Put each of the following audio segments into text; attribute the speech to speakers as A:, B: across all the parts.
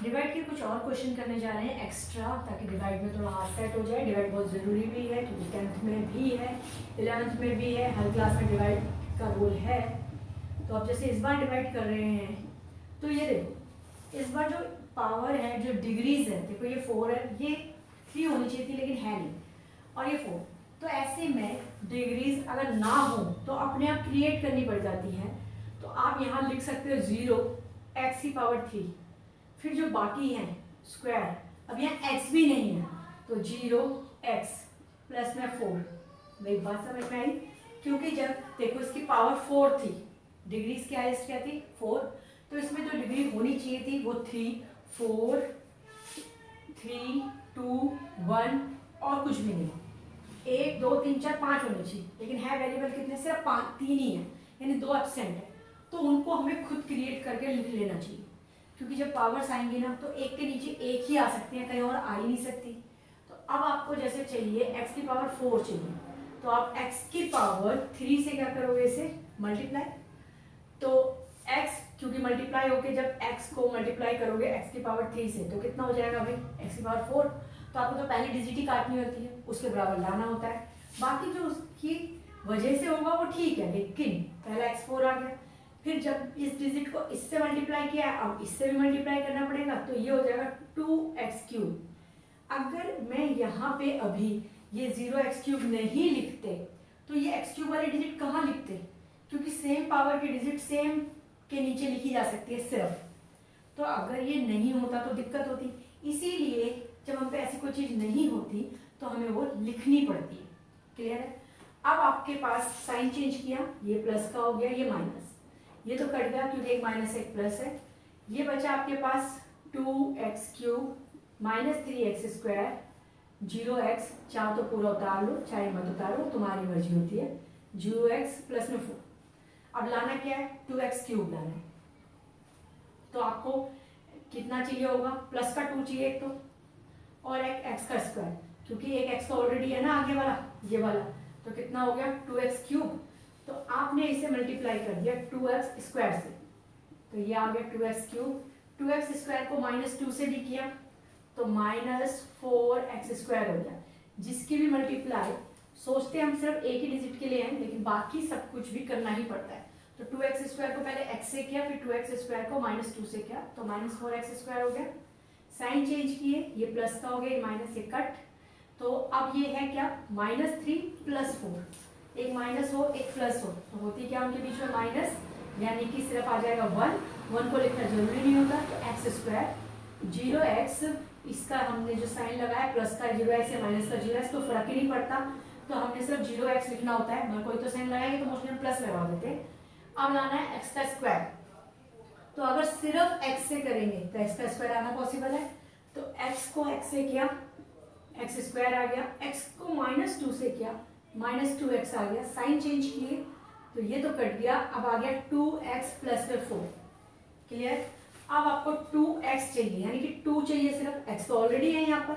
A: Divide के कुछ और क्वेश्चन करने जा रहे हैं एक्स्ट्रा, ताकि डिवाइड में थोड़ा हाथ सेट हो जाए। डिवाइड बहुत ज़रूरी भी है क्योंकि 10th में भी है, 11th में भी है, हर क्लास में डिवाइड का रोल है। तो अब जैसे इस बार डिवाइड कर रहे हैं तो ये देखो, इस बार जो पावर है, जो डिग्रीज है, देखो ये 4 है, ये 3 होनी चाहिए थी लेकिन है नहीं, और ये 4। तो ऐसे में डिग्रीज अगर ना हो तो अपने आप क्रिएट करनी पड़ जाती है। तो आप यहाँ लिख सकते हो 0x की पावर 3, फिर जो बाकी है स्क्वायर, अब यहाँ x भी नहीं है तो 0x प्लस में 4। मेरी बात समझ में आई? क्योंकि जब देखो इसकी पावर 4 थी, डिग्रीज की हाइएस्ट क्या थी 4, तो इसमें जो डिग्री होनी चाहिए थी वो 3, 4, 3, 2, 1 और कुछ भी नहीं। 1, 2, 3, 4, 5 होनी चाहिए, लेकिन है वेरिएबल कितने? सिर्फ 3 ही है, यानी 2 एब्सेंट है। तो उनको हमें खुद क्रिएट करके लिख लेना चाहिए, क्योंकि जब पावर्स आएंगी ना तो एक के नीचे एक ही आ सकती है, कहीं और आ ही नहीं सकती। तो अब आपको जैसे चाहिए x की पावर 4 चाहिए, तो आप x की पावर 3 से क्या करोगे? इसे मल्टीप्लाई। तो x क्योंकि मल्टीप्लाई होके जब x को मल्टीप्लाई करोगे x की पावर 3 से तो कितना हो जाएगा भाई? x की पावर 4। तो आपको तो पहली डिजिट ही काटनी होती है, उसके बराबर लाना होता है। बाकी जो उसकी वजह से होगा वो ठीक है, लेकिन पहला x4 आ गया, फिर जब इस डिजिट को इससे मल्टीप्लाई किया, अब इससे भी मल्टीप्लाई करना पड़ेगा, तो ये हो जाएगा 2x3। अगर मैं यहाँ पे अभी ये 0x3 नहीं लिखते तो ये x3 वाली डिजिट कहाँ लिखते? क्योंकि सेम पावर की डिजिट सेम के नीचे लिखी जा सकती है सिर्फ। तो अगर ये नहीं होता तो दिक्कत होती, इसीलिए जब हम पे ऐसी कोई चीज नहीं होती तो हमें वो लिखनी पड़ती है। क्लियर है? अब आपके पास साइन चेंज किया, ये प्लस का हो गया, ये माइनस, ये तो कट गया क्योंकि एक माइनस एक प्लस है। ये बचा आपके पास 2x3 माइनस 3x2, 0x, चाहे तो पूरा उतार लो चाहे मत उतारो, तुम्हारी मर्जी होती है, 0x प्लस में 4। अब लाना क्या है? 2x3 लाना है। तो आपको कितना चाहिए होगा? प्लस का 2 चाहिए एक तो, और एक x का स्क्वायर, क्योंकि एक x तो ऑलरेडी है ना आगे वाला, ये वाला, तो कितना हो गया? 2x3। तो आपने इसे मल्टीप्लाई कर दिया 2x स्क्वायर से, तो ये आ गया 2x3। 2x स्क्वायर को -2 से भी किया तो -4x स्क्वायर हो गया, जिसकी भी मल्टीप्लाई सोचते हम सिर्फ एक ही डिजिट के लिए हैं, लेकिन बाकी सब कुछ भी करना ही पड़ता है। तो 2x स्क्वायर को पहले x से किया, फिर 2x स्क्वायर को -2 से किया, तो -4x स्क्वायर हो गया। साइन चेंज किए, ये प्लस का हो गया, ये माइनस से कट। तो अब ये है क्या? -3 + 4, एक माइनस हो एक प्लस हो, तो होती क्या उनके बीच में? माइनस, यानी कि सिर्फ आ जाएगा 1 को लिखना जरूरी नहीं होता। तो एक्स स्क्वायर 0x, इसका हमने जो साइन लगाया प्लस का 0x या माइनस का 0x, तो फर्क ही नहीं पड़ता, तो हमने सिर्फ 0x लिखना होता है। मगर कोई तो साइन लगाएंगे तो मोस्टली हम प्लस लगा देते। अब लाना है एक्स का स्क्वायर, तो अगर सिर्फ x से करेंगे तो x का स्क्वायर आना पॉसिबल है। तो x को x से किया, x स्क्वायर आ गया, x को -2 से किया, -2x आ गया। साइन चेंज किए तो ये तो कट गया, अब आ गया 2x प्लस में 4। क्लियर? अब आपको 2x चाहिए, यानी कि 2 चाहिए सिर्फ, x तो ऑलरेडी है यहाँ पर,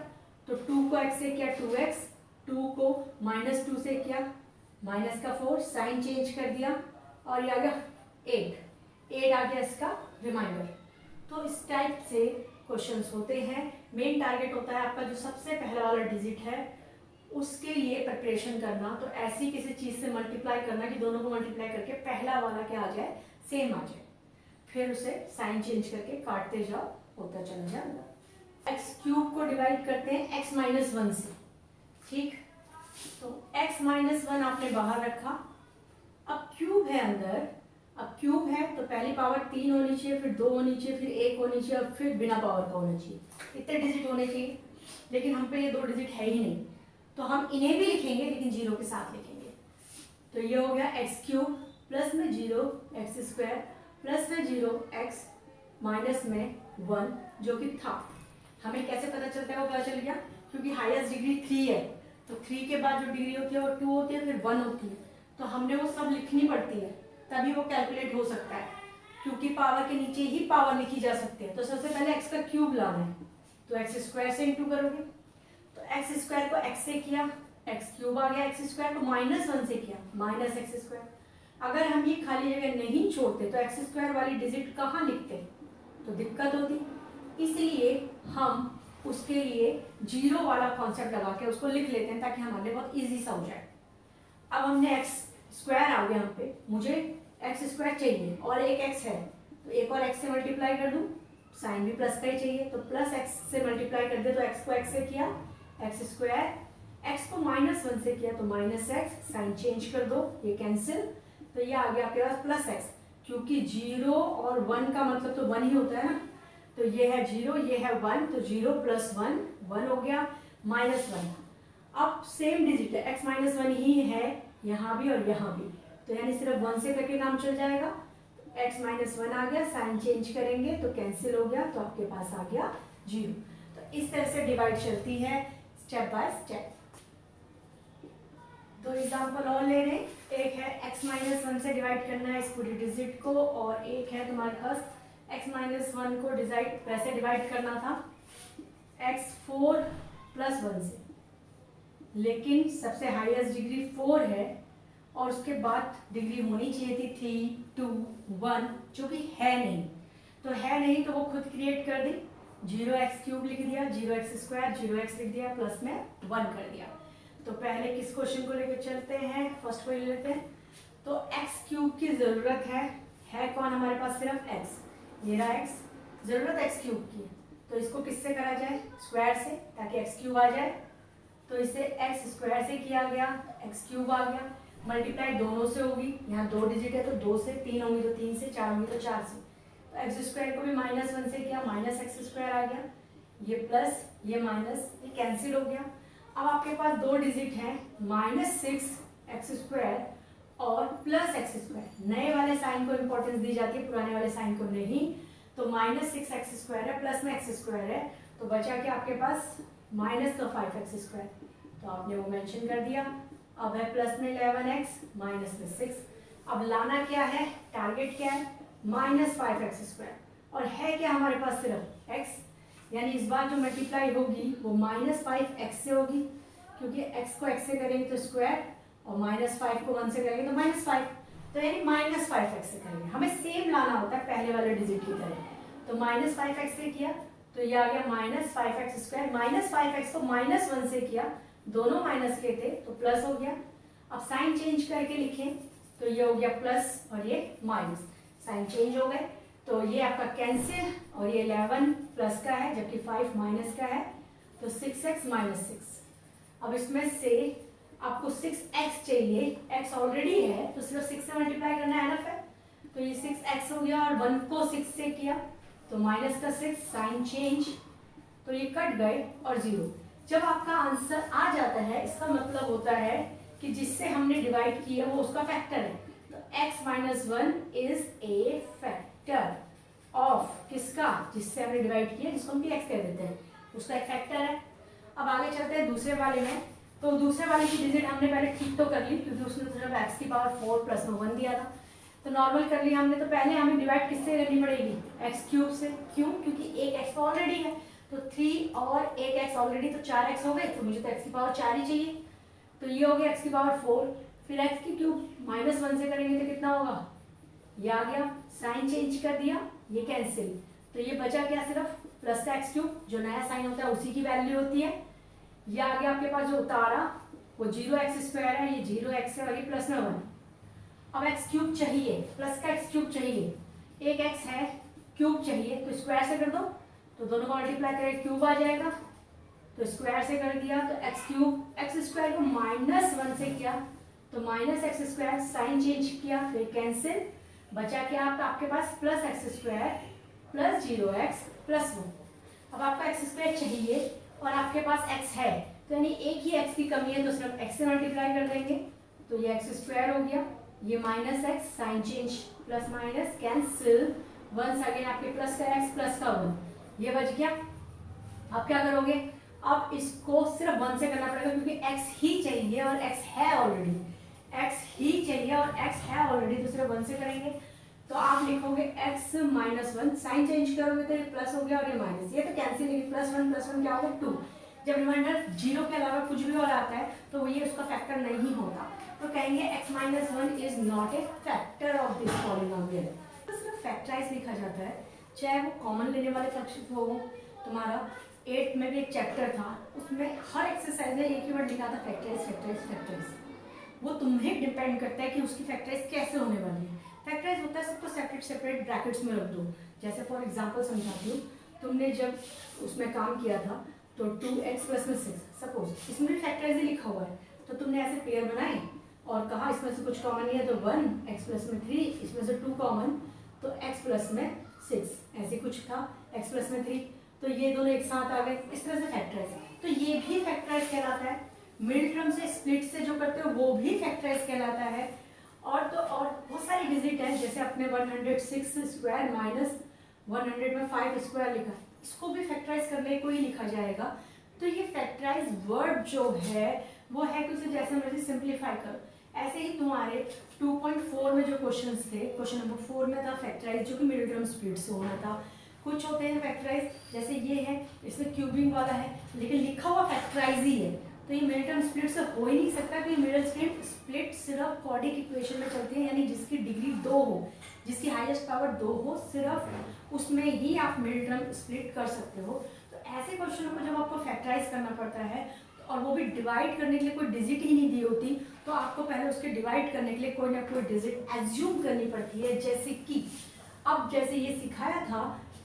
A: तो 2 को x से किया 2x, 2 को -2 से किया -4, साइन चेंज कर दिया और ये आ गया 8 आ गया इसका रिमाइंडर। तो इस टाइप से क्वेश्चंस होते हैं। मेन टारगेट होता है आपका जो सबसे पहला वाला डिजिट है उसके लिए प्रिपरेशन करना। तो ऐसी किसी चीज से मल्टीप्लाई करना कि दोनों को मल्टीप्लाई करके पहला वाला क्या आ जाए? सेम आ जाए, फिर उसे साइन चेंज करके काटते जाओ, होता चला जाएगा। x³ को डिवाइड करते हैं x - 1 से, ठीक? तो x - 1 आपने बाहर रखा, अब क्यूब है अंदर, अब क्यूब है तो पहली पावर 3 होनी चाहिए, फिर 2 होनी चाहिए, फिर 1 होनी चाहिए, और फिर बिना पावर का होना चाहिए। इतने डिजिट होने चाहिए, लेकिन हम पे ये 2 डिजिट है ही नहीं, तो हम इन्हें भी लिखेंगे लेकिन 0 के साथ लिखेंगे। तो ये हो गया x³ प्लस में 0x² प्लस में 0x माइनस में 1, जो कि था। हमें कैसे पता चलता है? वो पता चल गया क्योंकि हाईएस्ट डिग्री 3 है, तो 3 के बाद जो डिग्री होती है वो 2 होती है, फिर 1 होती है, तो हमने वो सब लिखनी पड़ती है, तभी वो कैलकुलेट हो सकता है, क्योंकि पावर के नीचे ही पावर लिखी जा सकती है। तो सबसे पहले x का क्यूब लाना है, तो x² से इंटू करोगे, तो x² को x से किया, x³ आ गया, x² को -1 से किया, -x²। अगर हम ये खाली जगह नहीं छोड़ते तो x² वाली डिजिट कहाँ लिखते? तो दिक्कत होती, इसलिए हम उसके लिए जीरो वाला कॉन्सेप्ट लगा के उसको लिख लेते हैं ताकि हमारे लिए बहुत इजी सा हो जाए। अब हमने एक्स स्क्वायर आ गया यहाँ पे, मुझे एक्स स्क्वायर चाहिए और एक एक्स है तो एक और एक्स से मल्टीप्लाई कर दूं, साइन भी प्लस का ही चाहिए तो प्लस एक्स से मल्टीप्लाई कर दे तो एक्स को एक्स से किया एक्स स्क्वायर, एक्स को -1 से किया तो माइनस एक्स, साइन चेंज कर दो ये कैंसिल, तो ये आ गया आपके पास प्लस एक्स, क्योंकि 0 और 1 का मतलब तो 1 ही होता है ना, तो ये है 0 ये है 1 तो 0 + 1 1 हो गया -1। अब सेम डिजिट है x - 1 ही है यहाँ भी और यहाँ भी, तो यानी सिर्फ 1 से करके काम चल जाएगा, x - 1 आ गया, साइन चेंज करेंगे तो कैंसिल हो गया, तो आपके पास आ गया 0। तो इस तरह से डिवाइड चलती है स्टेप बाय स्टेप। तो एग्जाम्पल और ले रहे हैं, एक है x - 1 से डिवाइड करना है इस पूरी डिजिट को, और एक है तुम्हारे पास x - 1 को वैसे डिवाइड करना था x4 + 1 से, लेकिन सबसे हाईएस्ट डिग्री 4 है और उसके बाद डिग्री होनी चाहिए थी 3 2 1, जो कि है नहीं, तो है नहीं तो वो खुद क्रिएट कर दी, 0x³ लिख दिया, 0x² 0x लिख दिया, प्लस में 1 कर दिया। तो पहले किस क्वेश्चन को लेकर चलते हैं, फर्स्ट को ले लेते हैं। तो x³ की जरूरत है कौन हमारे पास, सिर्फ x, ये रहा x, जरूरत x³ की है, तो इसको किससे करा जाए, स्क्वायर से, ताकि x³ आ जाए, तो इसे x² से किया गया, x³ आ गया, मल्टीप्लाई दोनों से होगी, यहाँ 2 डिजिट है तो 2 से, 3 होंगी तो 3 से, 4 होंगी तो 4 से, तो x² को भी -1 से किया, -x² आ गया, ये प्लस ये माइनस, ये कैंसिल हो गया। अब आपके पास 2 डिजिट हैं, -6x² और +x², नए वाले साइन को इंपॉर्टेंस दी जाती है, पुराने वाले साइन को नहीं, तो -6x² है, प्लस में x² है, तो बचा क्या आपके पास -5x², तो आपने वो मेंशन कर दिया। अब है प्लस में 11x, माइनस में 6, अब लाना क्या है, टारगेट क्या है, -5x², और है क्या हमारे पास सिर्फ x, यानी इस बार जो मल्टीप्लाई होगी वो -5x से होगी, क्योंकि x को x से करेंगे तो स्क्वायर और -5 को 1 से करेंगे तो -5, तो यानी -5x से करेंगे, हमें सेम लाना होता है पहले वाले डिजिट की तरह, तो -5x से किया तो ये आ गया -5x², -5x को -1 से किया, दोनों माइनस के थे तो प्लस हो गया। अब साइन चेंज करके लिखें तो ये हो गया प्लस और ये माइनस, साइन चेंज हो गए, तो ये आपका कैंसिल, और ये 11 प्लस का है जबकि 5 माइनस का है, तो 6x - 6। अब इसमें से आपको 6x चाहिए, x ऑलरेडी है तो सिर्फ 6 से मल्टीप्लाई करना है, एनफ है, तो ये 6x हो गया, और 1 को 6 से किया तो -6, साइन चेंज, तो ये कट गए और 0। जब आपका आंसर आ जाता है इसका मतलब होता है कि जिससे हमने डिवाइड किया वो उसका फैक्टर है, तो x - 1 is a factor of किसका, जिससे हमने डिवाइड किया, जिसको हम x कह देते हैं, उसका एक फैक्टर है। अब आगे चलते हैं दूसरे वाले में, तो दूसरे वाले की डिजिट हमने पहले ठीक तो कर ली, क्योंकि उसने तो सिर्फ x⁴ प्लस में 1 दिया था, तो नॉर्मल कर लिया हमने, तो पहले हमें डिवाइड किससे करनी पड़ेगी, x³ से, क्यों, क्योंकि एक x ऑलरेडी है, तो 3 और एक x ऑलरेडी, तो 4x हो गए, तो मुझे तो x⁴ ही चाहिए, तो ये हो गया x⁴, फिर x³ -1 से करेंगे तो कितना होगा, ये आ गया, साइन चेंज कर दिया, ये कैंसिल, तो ये बचा क्या, सिर्फ प्लस का x³, जो नया साइन होता है उसी की वैल्यू होती है, ये आ गया आपके पास, जो उतारा वो 0x² है, ये 0x है और ये प्लस में 1। अब x³ चाहिए, प्लस का x³ चाहिए, एक x है, क्यूब चाहिए, तो स्क्वायर से कर दो, तो दोनों को मल्टीप्लाई करें क्यूब आ जाएगा, तो स्क्वायर से कर दिया, तो x³ x² को -1 से किया तो -x², साइन चेंज किया फिर कैंसिल, बचा क्या आपके पास +x² + 0x + 1। अब आपका x² चाहिए और आपके पास x है, तो यानी एक ही x की कमी है, तो सिर्फ x से मल्टीप्लाई कर देंगे, तो ये x² हो गया, ये -x, sign change plus minus cancel, 1 again आपके प्लस का x प्लस का 1, ये बच गया। अब क्या करोगे, अब इसको सिर्फ 1 से करना पड़ेगा, क्योंकि x ही चाहिए और x है ऑलरेडी, x ही चाहिए और x है ऑलरेडी, तो सिर्फ 1 से करेंगे, तो आप लिखोगे x - 1, साइन चेंज करोगे तो ये प्लस हो गया और ये माइनस, ये तो कैंसिल नहीं, +1 क्या होगा 2, जब रिमाइंडर 0 के अलावा कुछ भी और आता है तो ये उसका फैक्टर नहीं होता, तो कहेंगे x - 1 is not a factor of this polynomial, तो सिर्फ फैक्टराइज लिखा जाता है, चाहे वो कॉमन लेने वाले फंक्शन हो। तुम्हारा 8th में भी एक चैप्टर था, उसमें हर एक्सरसाइज में एक ही वर्ड लिखा था फैक्टराइज फैक्टराइज फैक्टराइज। वो तुम्हें डिपेंड करता है कि उसकी फैक्टराइज कैसे होने वाली है। फैक्टराइज होता है सबको सेपरेट सेपरेट ब्रैकेट्स में रख दो। जैसे फॉर एग्जांपल समझाती हूँ, तुमने जब उसमें काम किया था तो 2x + 6 सपोज इसमें भी फैक्टराइज ही लिखा हुआ है, तो तुमने ऐसे पेयर बनाए और कहा इसमें से कुछ कॉमन नहीं है तो 1x + 3, इसमें से 2 कॉमन तो x + 6, ऐसे कुछ था x + 3, तो ये दोनों एक साथ आ गए, इस तरह से फैक्टराइज। तो ये भी फैक्टराइज कहलाता है। मिड टर्म से स्प्लिट से जो करते हो वो भी फैक्टराइज कहलाता है। और तो और बहुत सारी डिजिट है, जैसे अपने 106 स्क्वायर माइनस 100 में 5 स्क्वायर लिखा, इसको भी फैक्टराइज करने को ही लिखा जाएगा। तो ये फैक्टराइज वर्ड जो है वो है कि उसे जैसे मर्जी सिंप्लीफाई करो। ऐसे ही तुम्हारे 2.4 में जो क्वेश्चंस थे, क्वेश्चन नंबर 4 में था फैक्टराइज, जो कि मिडिल टर्म स्प्लिट से होना था। कुछ होते हैं फैक्टराइज, जैसे ये है, इसमें क्यूबिंग वाला है लेकिन लिखा हुआ फैक्टराइज ही है, तो ये मिडिल टर्म स्प्लिट से हो ही नहीं सकता। कि मिडिल स्प्लिट सिर्फ क्वाड्रिक इक्वेशन में चलती है, यानी जिसकी डिग्री 2 हो, जिसकी हाईएस्ट पावर 2 हो, सिर्फ उसमें ही आप मिडिल टर्म स्प्लिट कर सकते हो। तो ऐसे क्वेश्चनों को जब आपको फैक्टराइज करना पड़ता है और वो भी डिवाइड करने के लिए कोई डिजिट ही नहीं दी होती, तो आपको पहले उसके डिवाइड करने के लिए कोई ना कोई डिजिट एज्यूम करनी पड़ती है। जैसे कि अब जैसे ये सिखाया था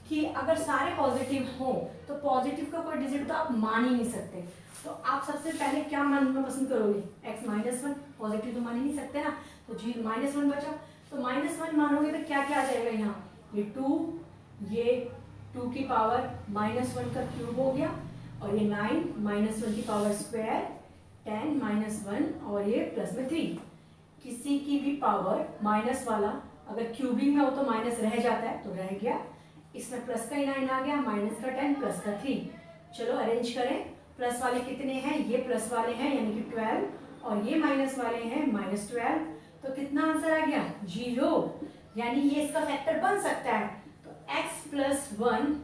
A: कि अगर सारे पॉजिटिव हो तो पॉजिटिव का कोई डिजिट तो आप मान ही नहीं सकते, तो आप सबसे पहले क्या मानना पसंद करोगे? x - 1, पॉजिटिव तो मान ही नहीं सकते ना, तो जी -1 बचा, तो -1 मानोगे तो क्या क्या आ जाएगा यहाँ, ये 2, ये 2 की पावर -1 का क्यूब हो गया, और ये 9 -1 की पावर स्क्वायर 10 -1 और ये +3। किसी की भी पावर माइनस वाला अगर क्यूबिंग में हो तो माइनस रह जाता है, तो रह गया, इसमें प्लस का ही 9 आ गया, माइनस का 10 प्लस का 3। चलो अरेंज करें, प्लस वाले कितने हैं, ये प्लस वाले हैं यानी कि 12, और ये माइनस वाले हैं -12, तो कितना आंसर आ गया 0, यानी ये इसका फैक्टर बन सकता है। तो x + 1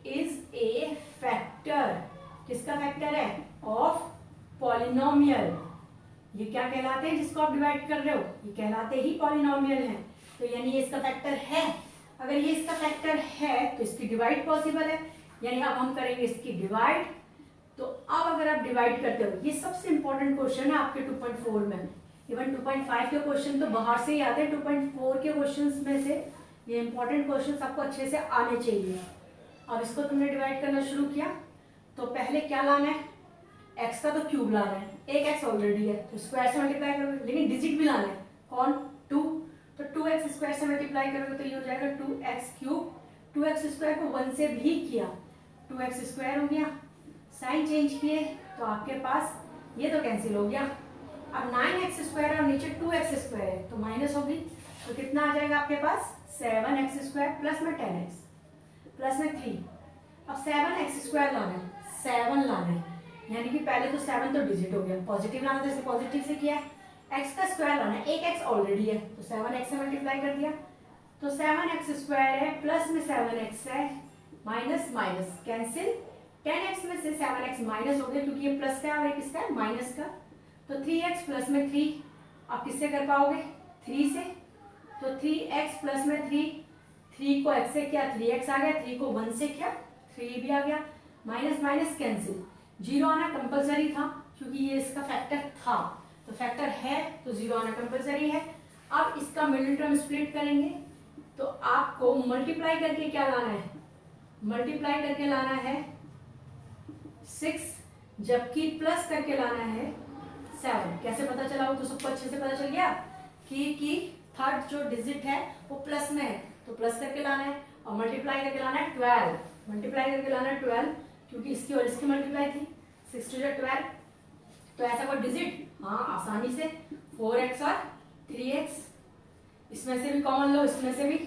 A: इज ए फैक्टर, किसका फैक्टर है? Of polynomial. ये क्या कहलाते हैं जिसको आप डिवाइड कर रहे हो? ये कहलाते ही पॉलिनोमियल हैं। तो यानी ये इसका फैक्टर है। अगर ये इसका फैक्टर है तो इसकी डिवाइड पॉसिबल है, यानी अब हम करेंगे इसकी डिवाइड। तो अब अगर आप डिवाइड करते हो, ये सबसे इंपॉर्टेंट क्वेश्चन है आपके 2.4 में। इवन 2.5 के क्वेश्चन तो बाहर से ही आते हैं, 2.4 के क्वेश्चंस में से ये इंपॉर्टेंट क्वेश्चंस आपको अच्छे से आने चाहिए। अब इसको तुमने डिवाइड करना शुरू किया, तो पहले क्या लाना है? x का तो क्यूब लाना है, एक x ऑलरेडी है तो स्क्वायर से मल्टीप्लाई करोगे, लेकिन डिजिट भी लाना है, कौन? 2, तो 2x स्क्वायर से मल्टीप्लाई करोगे तो ये हो जाएगा 2x³। 2x स्क्वायर को 1 से भी किया, 2x स्क्वायर हो गया, साइन चेंज किए तो आपके पास ये तो कैंसिल हो गया। अब 9x स्क्वायर और नीचे 2x स्क्वायर है तो माइनस होगी, तो कितना आ जाएगा आपके पास? 7x स्क्वायर प्लस में 10x प्लस में 3। अब 7x स्क्वायर लाना है, 7 लाना है, यानी कि पहले तो 7 तो डिजिट हो गया, पॉजिटिव लाना था इसलिए पॉजिटिव से किया है। x का स्क्वायर लाना है, एक x ऑलरेडी है तो 7x से मल्टीप्लाई कर दिया, तो 7x स्क्वायर है प्लस में 7x है, माइनस माइनस कैंसिल, 10x में से 7x माइनस हो गया क्योंकि ये प्लस का और ये किसका है? माइनस का, तो 3x प्लस में 3 आप किससे कर पाओगे? 3 से, तो 3x प्लस में 3 को x से किया 3x आ गया, 3 को 1 से किया 3 भी आ गया, माइनस माइनस कैंसिल, 0 आना कंपलसरी था क्योंकि ये इसका फैक्टर था, तो फैक्टर है तो 0 आना कंपलसरी है। अब इसका मिडिल टर्म स्प्लिट करेंगे तो आपको मल्टीप्लाई करके क्या लाना है? मल्टीप्लाई करके लाना है 6, जबकि प्लस करके लाना है 7। कैसे पता चला? वो तो सबको अच्छे से पता चल गया कि थर्ड जो डिजिट है वो प्लस में है तो प्लस करके लाना है, और मल्टीप्लाई करके लाना है 12, मल्टीप्लाई करके लाना है 12 क्योंकि इसकी और इसकी मल्टीप्लाई थी, 6 × 12। तो ऐसा कोई डिजिट? हाँ, आसानी से 4x और 3x, इसमें से भी कॉमन लो, इसमें से भी,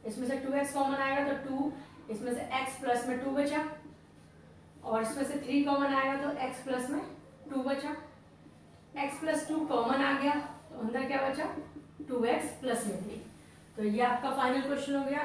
A: इसमें से 2x कॉमन आएगा तो 2, इसमें से x प्लस में 2 बचा, और इसमें से 3 कॉमन आएगा तो x प्लस में 2 बचा, x प्लस 2 कॉमन आ गया तो अंदर क्या बचा? 2x प्लस में 3। तो ये आपका फाइनल क्वेश्चन हो गया।